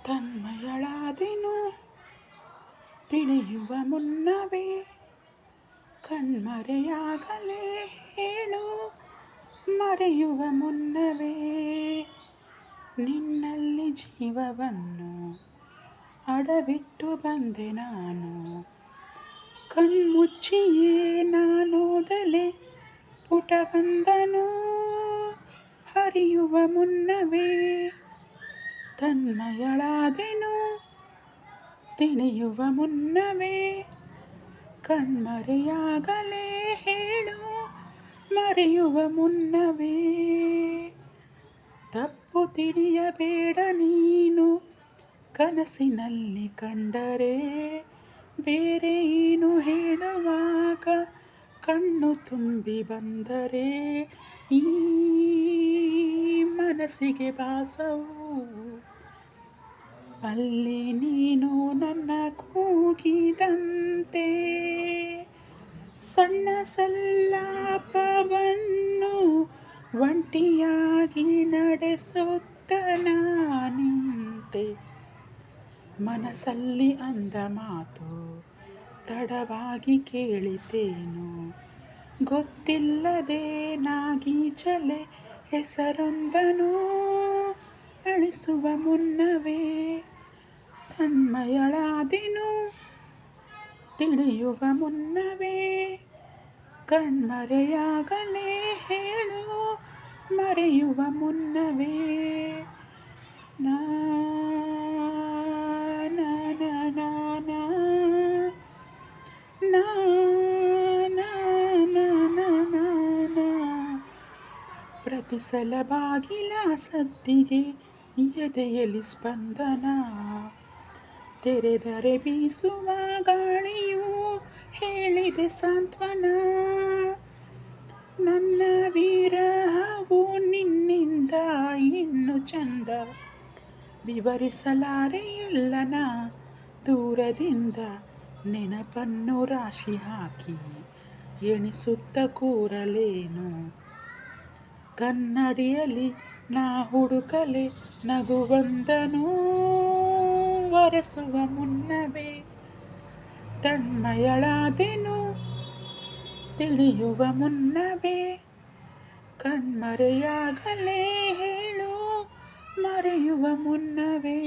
ತನ್ಮಯಳಾದೆನು ತಿಳಿಯುವ ಮುನ್ನವೇ, ಕಣ್ಮರೆಯಾಗಲೇ ಹೇಳು ಮರೆಯುವ ಮುನ್ನವೇ. ನಿನ್ನಲ್ಲಿ ಜೀವವನ್ನು ಅಡವಿಟ್ಟು ಬಂದೆ ನಾನು, ಕಣ್ಮುಚ್ಚಿಯೇ ನಾನೋದಲೆ ಪುಟವೊಂದನು ಹರಿಯುವ ಮುನ್ನವೇ. ತನ್ಮಯಳಾದೆನು ತಿಳಿಯುವ ಮುನ್ನವೇ, ಕಣ್ಮರೆಯಾಗಲೇ ಹೇಳು ಮರೆಯುವ ಮುನ್ನವೇ. ತಪ್ಪು ತಿಳಿಯಬೇಡ ನೀನು, ಕನಸಿನಲ್ಲಿ ಕಂಡರೆ ಬೇರೆ ಏನು ಹೇಳುವಾಗ ಕಣ್ಣು ತುಂಬಿ ಬಂದರೆ ಈ ಮನಸ್ಸಿಗೆ ಭಾಸವು. ಅಲ್ಲಿ ನೀನು ನನ್ನ ಕೂಗಿದಂತೆ ಸಣ್ಣ ಸಲ್ಲಾಪವನ್ನು ಒಂಟಿಯಾಗಿ ನಡೆಸುತ್ತ ನಾನಿಂತೆ. ಮನಸ್ಸಲ್ಲಿ ಅಂದ ಮಾತು ತಡವಾಗಿ ಕೇಳಿತೇನು, ಗೊತ್ತಿಲ್ಲದೆ ನಾಗೀಚಲೆ ಹೆಸರೊಂದನು ಅಳಿಸುವ ಮುನ್ನವೇ. ತನ್ಮಯಳಾದೆನು ತಿಳಿಯುವ ಮುನ್ನವೇ, ಕಣ್ಮರೆಯಾಗಲೇ ಹೇಳು ಮರೆಯುವ ಮುನ್ನವೇ. ನಾ ನಾ ನಾ ನಾ ನಾ ನಾ ನಾ ನಾ ನಾ ನಾ ನಾ. ಪ್ರತಿ ಸಲ ಬಾಗಿಲ ಸದ್ದಿಗೆ ಎದೆಯಲ್ಲಿ ಸ್ಪಂದನ, ತೆರೆದರೆ ಬೀಸುವ ಗಾಳಿಯು ಹೇಳಿದೆ ಸಾಂತ್ವನ. ನನ್ನ ವಿರಹವು ನಿನ್ನಿಂದ ಇನ್ನು ಚಂದ, ವಿವರಿಸಲಾರೆ ಎಲ್ಲನ ದೂರದಿಂದ. ನೆನಪನ್ನು ರಾಶಿ ಹಾಕಿ ಎಣಿಸುತ್ತ ಕೂರಲೇನು, ಕನ್ನಡಿಯಲ್ಲಿ ನಾ ಹುಡುಕಲೆ ನಗುವೊಂದನು ಒರೆಸುವ ಮುನ್ನವೇ. ತನ್ಮಯಳಾದೆನು ತಿಳಿಯುವ ಮುನ್ನವೇ, ಕಣ್ಮರೆಯಾಗಲೇ ಹೇಳು ಮರೆಯುವ ಮುನ್ನವೇ.